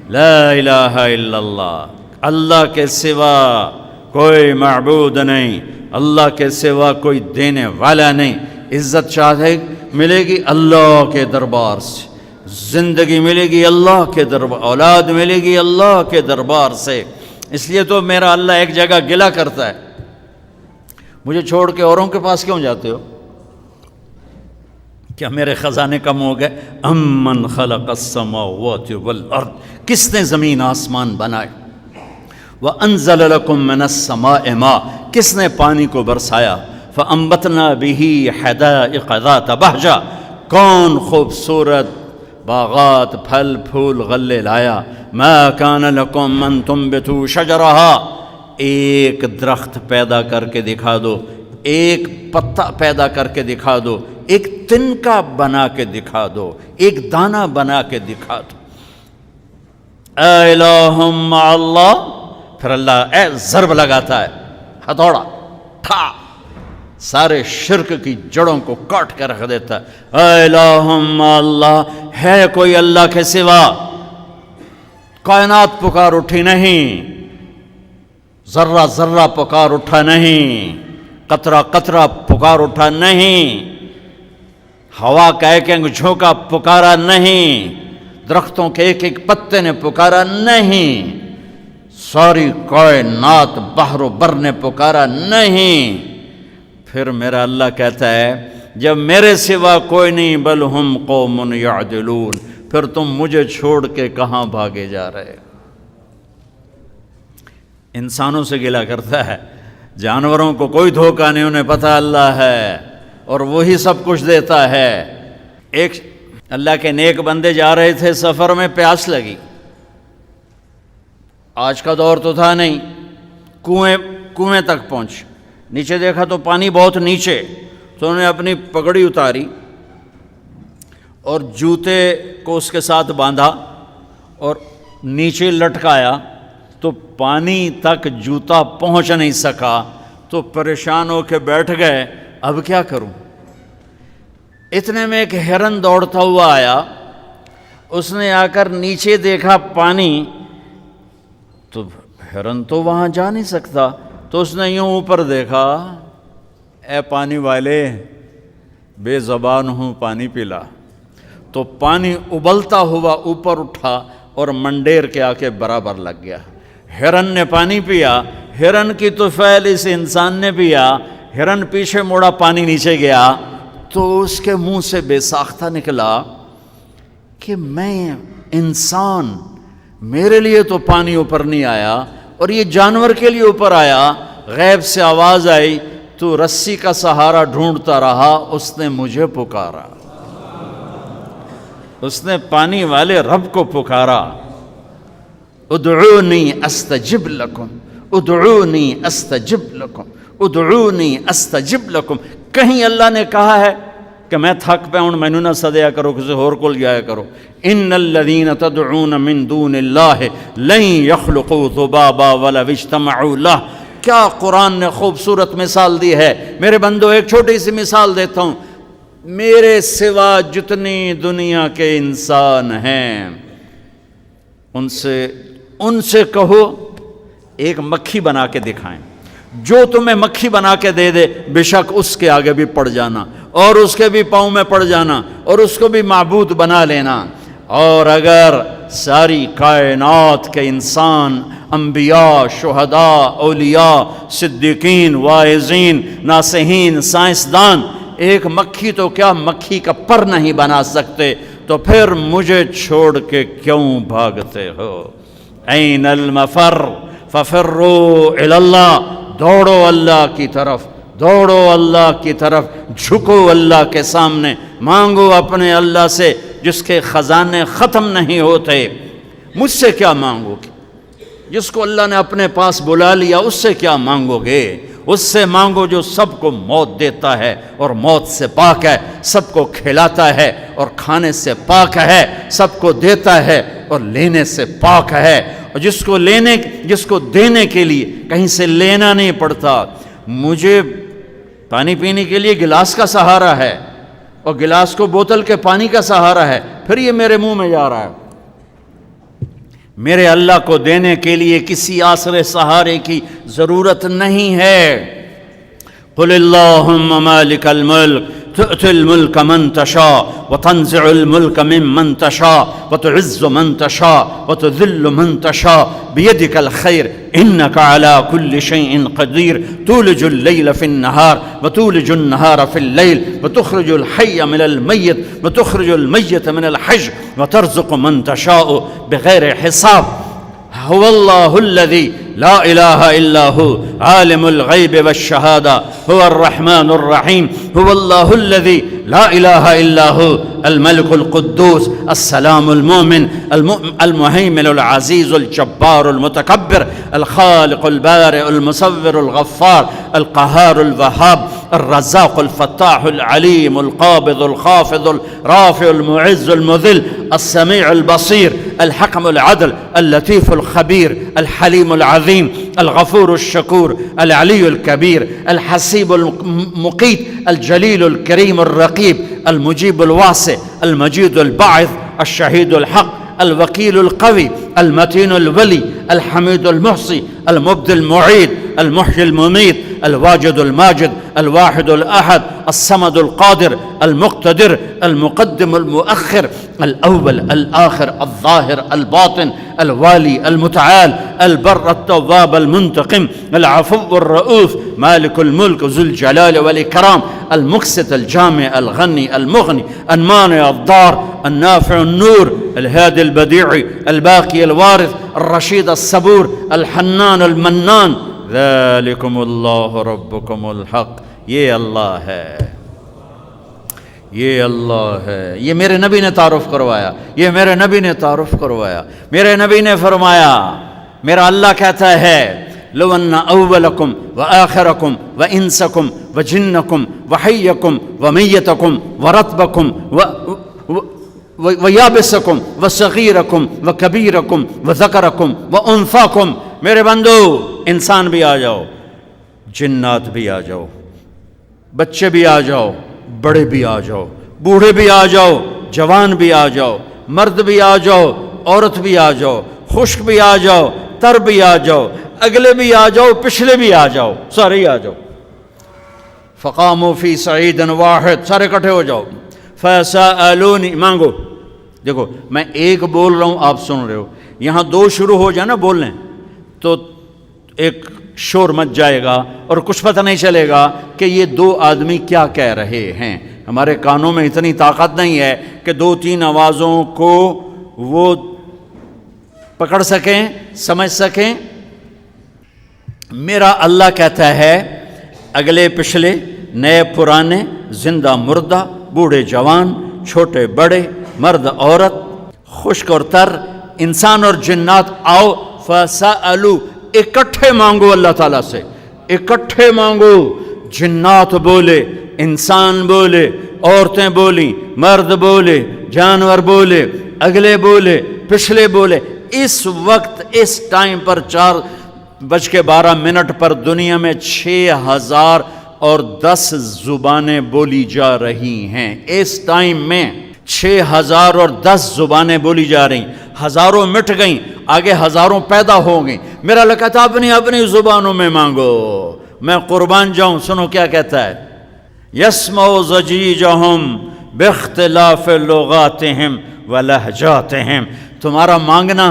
لا الہ الا اللہ، اللہ کے سوا کوئی معبود نہیں، اللہ کے سوا کوئی دینے والا نہیں۔ عزت چاہے ملے گی اللہ کے دربار سے، زندگی ملے گی اللہ کے دربار، اولاد ملے گی اللہ کے دربار سے۔ اس لیے تو میرا اللہ ایک جگہ گلہ کرتا ہے، مجھے چھوڑ کے اوروں کے پاس کیوں جاتے ہو؟ کیا میرے خزانے کم ہو گئے؟ امن خلق السماوات والارض، کس نے زمین آسمان بنائے؟ وانزل لکم من السماء ماء، کس نے پانی کو برسایا؟ فانبتنا به حدائق ذات بہجہ، کون خوبصورت باغات پھل پھول غلے لایا؟ ما کان لکم ان تنبتوا شجرها، ایک درخت پیدا کر کے دکھا دو، ایک پتا پیدا کر کے دکھا دو، ایک تنکا بنا کے دکھا دو، ایک دانہ بنا کے دکھا دو۔ الہ مع اللہ، پھر اللہ ضرب لگاتا ہے، ہتھوڑا ٹھا، سارے شرک کی جڑوں کو کاٹ کے رکھ دیتا ہے۔ الہ مع اللہ، ہے کوئی اللہ کے سوا؟ کائنات پکار اٹھی نہیں، ذرہ ذرہ پکار اٹھا نہیں، قطرہ قطرہ پکار اٹھا نہیں، ہوا کا ایک ایک جھونکا پکارا نہیں، درختوں کے ایک ایک پتے نے پکارا نہیں، ساری کائنات بحر و بر نے پکارا نہیں۔ پھر میرا اللہ کہتا ہے جب میرے سوا کوئی نہیں، بل ہم قوم یعدلون، پھر تم مجھے چھوڑ کے کہاں بھاگے جا رہے؟ انسانوں سے گلہ کرتا ہے، جانوروں کو کوئی دھوکہ نہیں، انہیں پتہ اللہ ہے اور وہی سب کچھ دیتا ہے۔ ایک اللہ کے نیک بندے جا رہے تھے سفر میں، پیاس لگی، آج کا دور تو تھا نہیں، کنویں تک پہنچ، نیچے دیکھا تو پانی بہت نیچے، تو انہوں نے اپنی پگڑی اتاری اور جوتے کو اس کے ساتھ باندھا اور نیچے لٹکایا، تو پانی تک جوتا پہنچ نہیں سکا، تو پریشان ہو کے بیٹھ گئے، اب کیا کروں؟ اتنے میں ایک ہرن دوڑتا ہوا آیا، اس نے آ کر نیچے دیکھا پانی، تو ہرن تو وہاں جا نہیں سکتا، تو اس نے یوں اوپر دیکھا، اے پانی والے بے زبان ہوں، پانی پلا۔ تو پانی ابلتا ہوا اوپر اٹھا اور منڈیر کے آ کے برابر لگ گیا۔ ہرن نے پانی پیا، ہرن کی تو فعل اس انسان نے پیا، ہرن پیچھے موڑا، پانی نیچے گیا، تو اس کے منہ سے بے ساختہ نکلا کہ میں انسان، میرے لیے تو پانی اوپر نہیں آیا اور یہ جانور کے لیے اوپر آیا۔ غیب سے آواز آئی، تو رسی کا سہارا ڈھونڈتا رہا، اس نے مجھے پکارا، اس نے پانی والے رب کو پکارا۔ ادعونی استجب لکم، ادعونی استجب لکم، ادعونی استجب لکم۔ کہیں اللہ نے کہا ہے کہ میں تھک پہ ہوں، مینوں نہ سدیا کرو، کسی اور کو جایا کرو؟ ان الذین تدعون من دون اللہ لن یخلقوا ذبابا ولو اجتمعوا لہ۔ کیا قرآن نے خوبصورت مثال دی ہے۔ میرے بندو ایک چھوٹی سی مثال دیتا ہوں، میرے سوا جتنی دنیا کے انسان ہیں ان سے کہو ایک مکھی بنا کے دکھائیں، جو تمہیں مکھی بنا کے دے دے بے شک اس کے آگے بھی پڑ جانا اور اس کے بھی پاؤں میں پڑ جانا اور اس کو بھی معبود بنا لینا۔ اور اگر ساری کائنات کے انسان، انبیاء، شہداء، اولیاء، صدیقین، واعظین، ناصحین، سائنسدان ایک مکھی تو کیا مکھی کا پر نہیں بنا سکتے، تو پھر مجھے چھوڑ کے کیوں بھاگتے ہو؟ این المفر ففروا الی اللہ، دوڑو اللہ کی طرف، دوڑو اللہ کی طرف، جھکو اللہ کے سامنے، مانگو اپنے اللہ سے جس کے خزانے ختم نہیں ہوتے۔ مجھ سے کیا مانگو گے؟ جس کو اللہ نے اپنے پاس بلا لیا اس سے کیا مانگو گے؟ اس سے مانگو جو سب کو موت دیتا ہے اور موت سے پاک ہے، سب کو کھلاتا ہے اور کھانے سے پاک ہے، سب کو دیتا ہے اور لینے سے پاک ہے، اور جس کو دینے کے لیے کہیں سے لینا نہیں پڑتا۔ مجھے پانی پینے کے لیے گلاس کا سہارا ہے اور گلاس کو بوتل کے پانی کا سہارا ہے، پھر یہ میرے منہ میں جا رہا ہے۔ میرے اللہ کو دینے کے لیے کسی آسرے سہارے کی ضرورت نہیں ہے۔ قل اللہم مالک الملک تؤتی الملک من تشاء وتنزع الملک ممن تشاء وتعز من تشاء وتذل من تشاء بیدک الخیر انک علی کل شیء قدیر تولج اللیل فی النہار وتولج النہار فی اللیل وتخرج الحی من المیت وتخرج المیت من الحی وترزق من تشاء بغیر حساب۔ هو الله الذي لا إله إلا هو عالم الغيب والشهادة هو الرحمن الرحيم هو الله الذي لا إله إلا هو الملك القدوس السلام المؤمن المهيمن العزيز الجبار المتكبر الخالق البارئ المصور الغفار القهار الوهاب الرزاق الفتاح العليم القابض الخافض الرافع المعز المذل السميع البصير الحكم العدل اللطيف الخبير الحليم العظيم الغفور الشكور العلي الكبير الحسيب المقيت الجليل الكريم الرقيب المجيب الواسع المجيد الباعث الشهيد الحق الوكيل القوي المتين الولي الحميد المحصي المبدي المعيد المحيي المميت الواجد الماجد الواحد الأحد الصمد القادر المقتدر المقدم المؤخر الأول الآخر الظاهر الباطن الوالي المتعال البر التواب المنتقم العفو الرؤوف مالك الملك ذو الجلال والإكرام المقسط الجامع الغني المغني المانع الضار النافع النور الهادي البديع الباقي الوارث الرشيد الصبور الحنان المنان ذلكم اللہ ربکم الحق۔ یہ اللہ ہے، یہ اللہ ہے، یہ میرے نبی نے تعارف کروایا، یہ میرے نبی نے تعارف کروایا۔ میرے نبی نے فرمایا، میرا اللہ کہتا ہے لو ان اولکم وآخرکم وانسکم وجنکم وحیکم ومیتکم ورطبکم ویابسکم وصغیرکم وکبیرکم وذکرکم وانثاکم، میرے بندو انسان بھی آ جاؤ، جنات بھی آ جاؤ، بچے بھی آ جاؤ، بڑے بھی آ جاؤ، بوڑھے بھی آ جاؤ، جوان بھی آ جاؤ، مرد بھی آ جاؤ، عورت بھی آ جاؤ، خشک بھی آ جاؤ، تر بھی آ جاؤ، اگلے بھی آ جاؤ، پچھلے بھی آ جاؤ، سارے ہی آ جاؤ۔ فقاموا فی صعید واحد، سارے اکٹھے ہو جاؤ۔ فسألونی، مانگو۔ دیکھو میں ایک بول رہا ہوں، آپ سن رہے ہو، یہاں دو شروع ہو جائے نا بولنے تو ایک شور مچ جائے گا اور کچھ پتہ نہیں چلے گا کہ یہ دو آدمی کیا کہہ رہے ہیں۔ ہمارے کانوں میں اتنی طاقت نہیں ہے کہ دو تین آوازوں کو وہ پکڑ سکیں، سمجھ سکیں۔ میرا اللہ کہتا ہے اگلے پچھلے، نئے پرانے، زندہ مردہ، بوڑھے جوان، چھوٹے بڑے، مرد عورت، خشک اور تر، انسان اور جنات آؤ۔ فَسَأَلُوا، اکٹھے مانگو اللہ تعالیٰ سے، اکٹھے مانگو۔ جنات بولے، انسان بولے، عورتیں بولیں، مرد بولے، جانور بولے، اگلے بولے، پچھلے بولے۔ اس وقت اس ٹائم پر 4:12 پر دنیا میں 6010 زبانیں بولی جا رہی ہیں۔ اس ٹائم میں 6010 زبانیں بولی جا رہی، ہزاروں مٹ گئیں، آگے ہزاروں پیدا ہو گئیں۔ میرا اللہ کہتا اپنی اپنی زبانوں میں مانگو، میں قربان جاؤں۔ سنو کیا کہتا ہے، یسمع ضجیجہم باختلاف لغاتہم ولہجاتہم۔ تمہارا مانگنا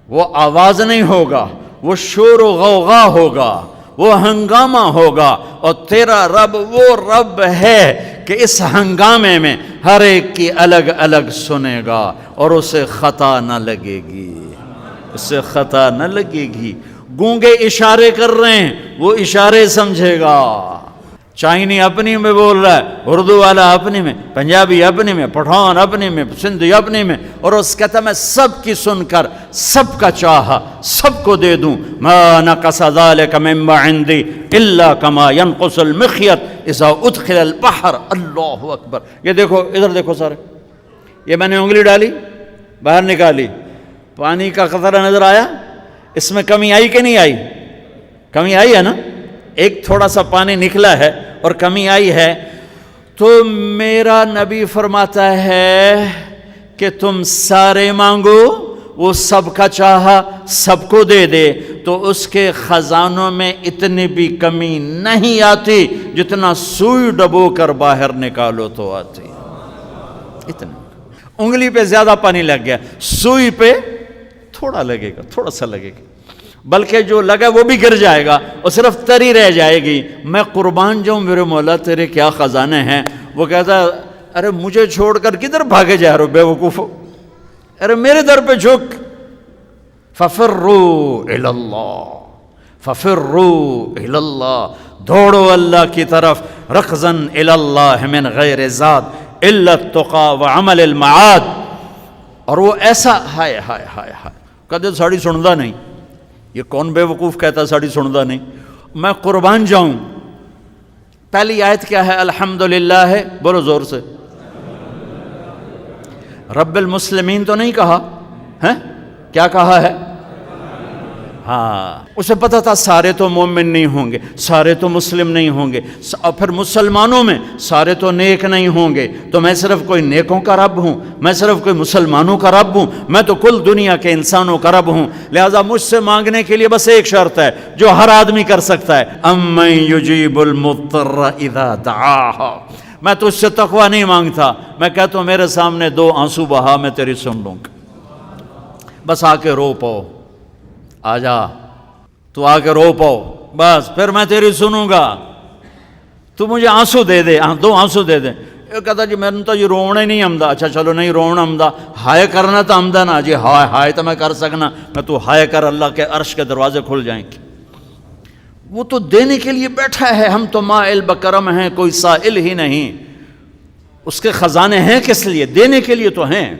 وہ آواز نہیں ہوگا، وہ شور و غوغا ہوگا، وہ ہنگامہ ہوگا، اور تیرا رب وہ رب ہے کہ اس ہنگامے میں ہر ایک کی الگ الگ سنے گا اور اسے خطا نہ لگے گی، اسے خطا نہ لگے گی۔ گونگے اشارے کر رہے ہیں، وہ اشارے سمجھے گا۔ چائنی اپنی میں بول رہا ہے، اردو والا اپنی میں، پنجابی اپنی میں، پٹھان اپنی میں، سندھی اپنی میں، اور اس کہتا میں سب کی سن کر سب کا چاہا سب کو دے دوں۔ ما نقص ذلك مما عندي الا كما ينقص المخيط اذا ادخل البحر۔ اللہ اکبر۔ یہ دیکھو، ادھر دیکھو سارے، یہ میں نے انگلی ڈالی، باہر نکالی، پانی کا قطرہ نظر آیا، اس میں کمی آئی کہ نہیں آئی؟ کمی آئی ہے نا، ایک تھوڑا سا پانی نکلا ہے اور کمی آئی ہے۔ تو میرا نبی فرماتا ہے کہ تم سارے مانگو، وہ سب کا چاہا سب کو دے دے تو اس کے خزانوں میں اتنی بھی کمی نہیں آتی جتنا سوئی ڈبو کر باہر نکالو تو آتی. اتنا انگلی پہ زیادہ پانی لگ گیا، سوئی پہ تھوڑا لگے گا، تھوڑا سا لگے گا، بلکہ جو لگا وہ بھی گر جائے گا اور صرف تری رہ جائے گی. میں قربان جاؤں میرے مولا تیرے کیا خزانے ہیں. وہ کہتا ارے مجھے چھوڑ کر کدھر بھاگے جا رہے ہو بے وقوفو، ارے میرے در پہ جھک. ففروا الی اللہ، ففروا الی اللہ، دوڑو اللہ کی طرف. رکضا الی اللہ من غیر زاد الا التقى وعمل المعاد. اور وہ ایسا ہائے ہائے ہائے ہائے کدے ساڑی سندا نہیں. یہ کون بے وقوف کہتا ساڑی سندا نہیں. میں قربان جاؤں. پہلی آیت کیا ہے؟ الحمدللہ ہے، بولو زور سے. رب المسلمین تو نہیں کہا ہے، کیا کہا ہے؟ ہاں، اسے پتا تھا سارے تو مومن نہیں ہوں گے، سارے تو مسلم نہیں ہوں گے، اور پھر مسلمانوں میں سارے تو نیک نہیں ہوں گے، تو میں صرف کوئی نیکوں کا رب ہوں، میں صرف کوئی مسلمانوں کا رب ہوں، میں تو کل دنیا کے انسانوں کا رب ہوں. لہذا مجھ سے مانگنے کے لیے بس ایک شرط ہے جو ہر آدمی کر سکتا ہے، امن یجیب المضطر اذا دعاہ. میں تجھ سے تقوی نہیں مانگتا، میں کہتا ہوں میرے سامنے 2 آنسو بہا، میں تیری سن لوں گا. بس آ کے رو پاؤ، آ جا تو آ کے رو پاؤ، بس پھر میں تیری سنوں گا. تو مجھے آنسو دے دے، 2 آنسو دے دے. یہ کہتا جی میں نے تو یہ رونا ہی نہیں آمدہ. اچھا چلو نہیں رونا آمدہ، ہائے کرنا تو آمدہ نا جی. ہائے ہائے تو میں کر سکنا، میں تو ہائے کر اللہ کے عرش کے دروازے کھل جائیں گے. وہ تو دینے کے لیے بیٹھا ہے. ہم تو مائل بکرم ہیں، کوئی سائل ہی نہیں. اس کے خزانے ہیں کس لیے؟ دینے کے لیے تو ہیں.